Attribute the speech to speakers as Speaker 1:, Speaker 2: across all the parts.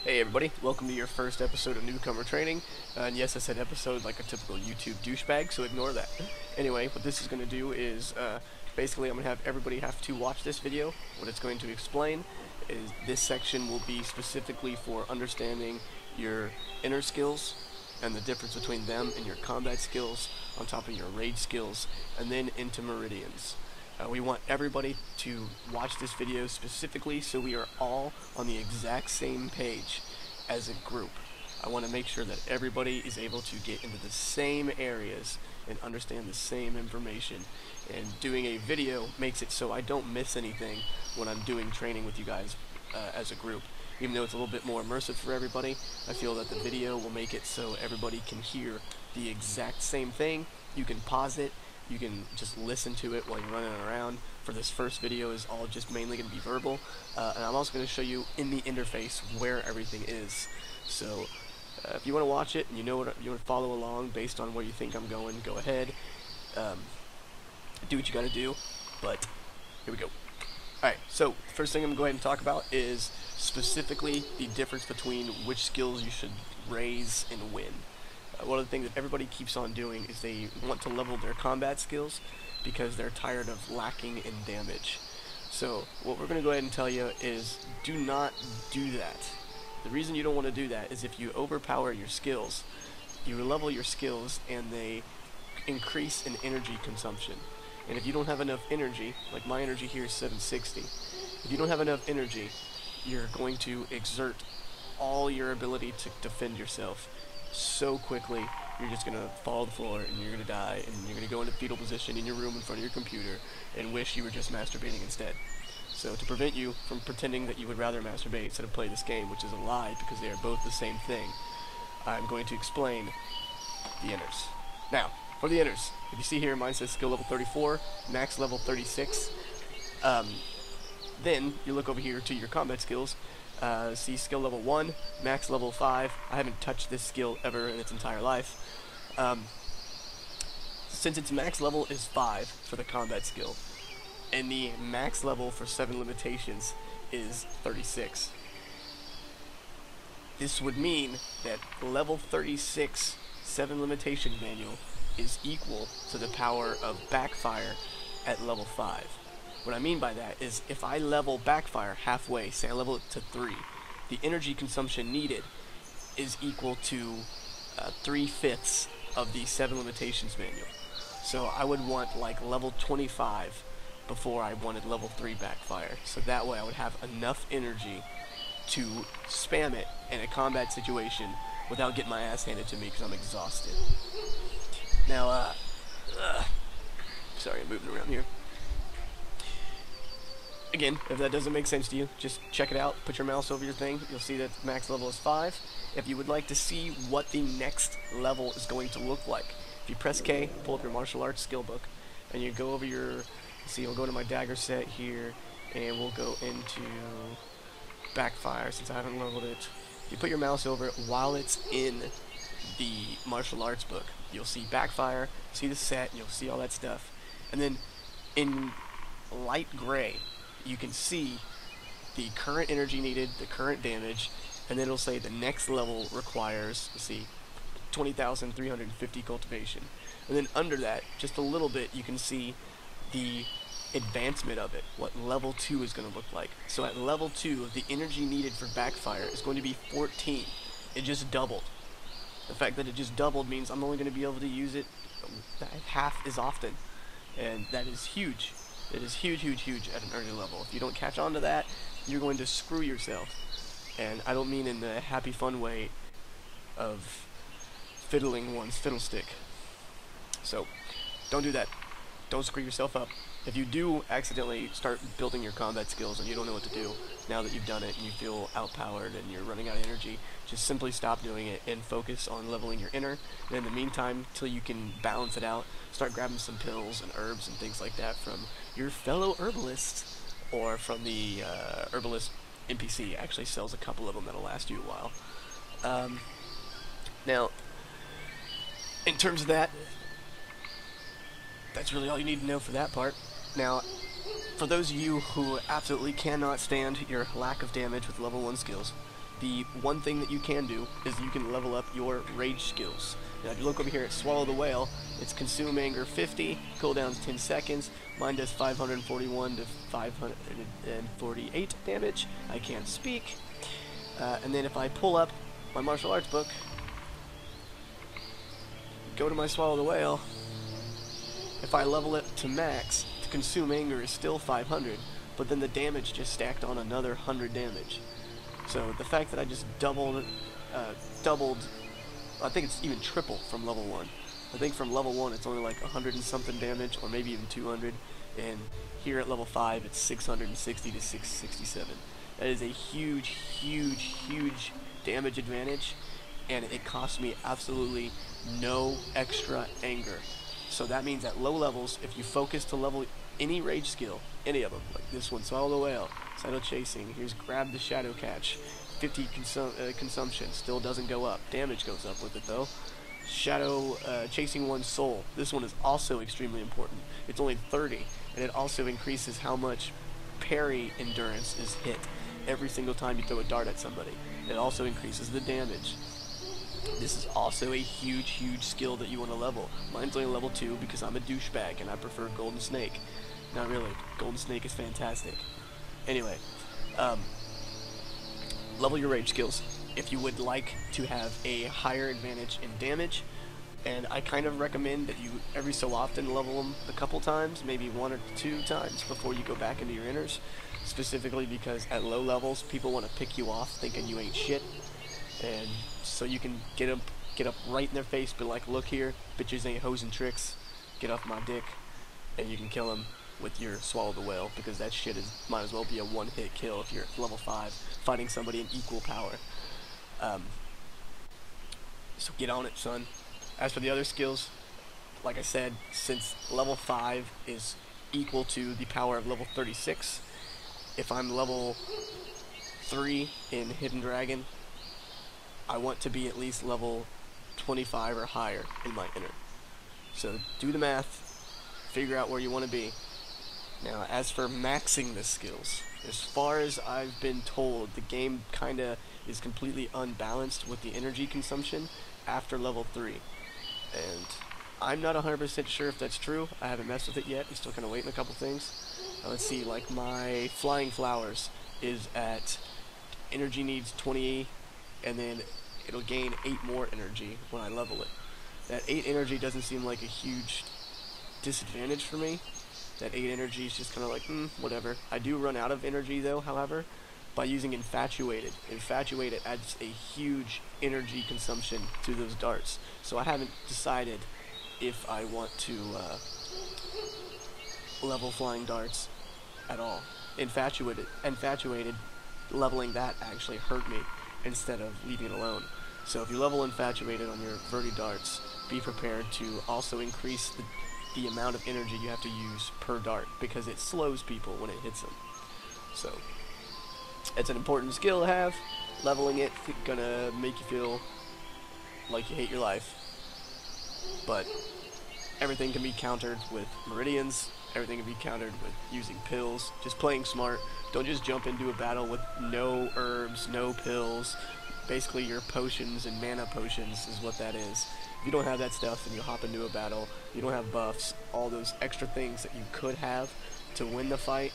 Speaker 1: Hey everybody, welcome to your first episode of Newcomer Training. And yes, I said episode like a typical YouTube douchebag, so ignore that. Anyway, what this is going to do is, basically I'm going to have everybody have to watch this video. What it's going to explain is this section will be specifically for understanding your inner skills and the difference between them and your combat skills, on top of your rage skills, and then into meridians. We want everybody to watch this video specifically so we are all on the exact same page as a group. I want to make sure that everybody is able to get into the same areas and understand the same information. And doing a video makes it so I don't miss anything when I'm doing training with you guys as a group. Even though it's a little bit more immersive for everybody, I feel that the video will make it so everybody can hear the exact same thing. You can pause it. You can just listen to it while you're running around. For this first video is all just mainly going to be verbal, and I'm also going to show you in the interface where everything is. So if you want to watch it and you want to follow along based on where you think I'm going, go ahead. Do what you got to do. But here we go. Alright, so the first thing I'm going to go ahead and talk about is specifically the difference between which skills you should raise and win. One of the things that everybody keeps on doing is they want to level their combat skills because they're tired of lacking in damage. So what we're going to go ahead and tell you is do not do that. The reason you don't want to do that is if you overpower your skills, you level your skills and they increase in energy consumption. And if you don't have enough energy, like my energy here is 760, if you don't have enough energy, you're going to exert all your ability to defend yourself so quickly. You're just going to fall to the floor and you're going to die, and you're going to go into fetal position in your room in front of your computer and wish you were just masturbating instead. So to prevent you from pretending that you would rather masturbate instead of play this game, which is a lie because they are both the same thing, I'm going to explain the inners. Now, for the inners, if you see here, mine says skill level 34, max level 36. Then you look over here to your combat skills. See skill level 1, max level 5. I haven't touched this skill ever in its entire life. Since its max level is 5 for the combat skill, and the max level for 7 limitations is 36. This would mean that level 36 7 limitation manual is equal to the power of backfire at level 5. What I mean by that is if I level backfire halfway, say I level it to 3, the energy consumption needed is equal to 3/5 of the 7 limitations manual. So I would want like level 25 before I wanted level 3 backfire. So that way I would have enough energy to spam it in a combat situation without getting my ass handed to me because I'm exhausted. Now, sorry, I'm moving around here. Again, if that doesn't make sense to you, just check it out, put your mouse over your thing, you'll see that max level is 5. If you would like to see what the next level is going to look like, if you press K, pull up your martial arts skill book, and you go over your, see, we'll go to my dagger set here, and we'll go into backfire since I haven't leveled it. If you put your mouse over it while it's in the martial arts book, you'll see backfire, see the set, you'll see all that stuff. And then in light gray, you can see the current energy needed, the current damage, and then it'll say the next level requires, see, 20,350 cultivation. And then under that, just a little bit, you can see the advancement of it, what level 2 is going to look like. So at level 2, the energy needed for backfire is going to be 14. It just doubled. The fact that it just doubled means I'm only going to be able to use it half as often. And that is huge. It is huge, huge, huge at an early level. If you don't catch on to that, you're going to screw yourself. And I don't mean in the happy fun way of fiddling one's fiddlestick. So, don't do that. Don't screw yourself up. If you do accidentally start building your combat skills and you don't know what to do, now that you've done it and you feel outpowered and you're running out of energy, just simply stop doing it and focus on leveling your inner. And in the meantime, till you can balance it out, start grabbing some pills and herbs and things like that from your fellow herbalist, or from the herbalist NPC. Actually sells a couple of them that'll last you a while. Now, in terms of that, that's really all you need to know for that part. Now, for those of you who absolutely cannot stand your lack of damage with level 1 skills, the one thing that you can do is you can level up your rage skills. Now if you look over here at Swallow the Whale, it's Consume Anger 50, cooldown's 10 seconds, mine does 541 to 548 damage, I can't speak, and then if I pull up my martial arts book, go to my Swallow the Whale, if I level it to max, to Consume Anger is still 500, but then the damage just stacked on another 100 damage. So the fact that I just doubled, I think it's even triple from level 1. I think from level 1 it's only like 100 and something damage, or maybe even 200, and here at level 5 it's 660 to 667. That is a huge, huge, huge damage advantage, and it costs me absolutely no extra anger. So that means at low levels, if you focus to level any rage skill, any of them, like this one, Swallow the Whale, Shadow Chasing, here's Grab the Shadow Catch, 50 consumption, still doesn't go up, damage goes up with it though. Shadow Chasing 1 Soul, this one is also extremely important, it's only 30, and it also increases how much parry endurance is hit every single time you throw a dart at somebody. It also increases the damage. This is also a huge, huge skill that you want to level. Mine's only level 2 because I'm a douchebag and I prefer Golden Snake. Not really. Golden Snake is fantastic. Anyway, level your rage skills if you would like to have a higher advantage in damage. And I kind of recommend that you every so often level them a couple times, maybe 1 or 2 times before you go back into your inners. Specifically because at low levels, people want to pick you off thinking you ain't shit. And so you can get up right in their face, be like, look here, bitches ain't hoes and tricks, get off my dick, and you can kill them with your Swallow the Whale, because that shit might as well be a one-hit kill if you're at level 5, fighting somebody in equal power. So get on it, son. As for the other skills, like I said, since level 5 is equal to the power of level 36, if I'm level 3 in Hidden Dragon, I want to be at least level 25 or higher in my inner. So do the math, figure out where you want to be. Now as for maxing the skills, as far as I've been told, the game kinda is completely unbalanced with the energy consumption after level 3. And I'm not 100% sure if that's true. I haven't messed with it yet, I'm still kinda waiting a couple things. Let's see, like my Flying Flowers is at energy needs 20, and then it'll gain 8 more energy when I level it. That 8 energy doesn't seem like a huge disadvantage for me. That 8 energy is just kind of like, whatever. I do run out of energy though, however, by using Infatuated. Infatuated adds a huge energy consumption to those darts. So I haven't decided if I want to level flying darts at all. Infatuated, leveling that actually hurt me instead of leaving it alone. So if you level Infatuated on your Verti darts, be prepared to also increase the amount of energy you have to use per dart, because it slows people when it hits them. So it's an important skill to have. Leveling it gonna make you feel like you hate your life, but everything can be countered with meridians. Everything can be countered with using pills. Just playing smart. Don't just jump into a battle with no herbs, no pills. Basically your potions and mana potions is what that is. If you don't have that stuff and you hop into a battle, you don't have buffs, all those extra things that you could have to win the fight,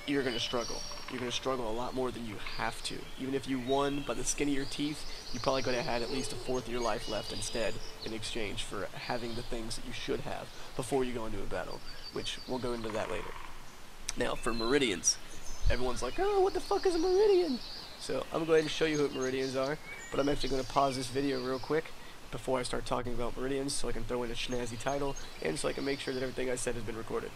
Speaker 1: you're going to struggle. You're going to struggle a lot more than you have to. Even if you won by the skin of your teeth, you probably could have had at least a fourth of your life left instead in exchange for having the things that you should have before you go into a battle, which we'll go into that later. Now, for meridians, everyone's like, oh, what the fuck is a meridian? So I'm going to go ahead and show you what meridians are, but I'm actually going to pause this video real quick before I start talking about meridians so I can throw in a snazzy title and so I can make sure that everything I said has been recorded.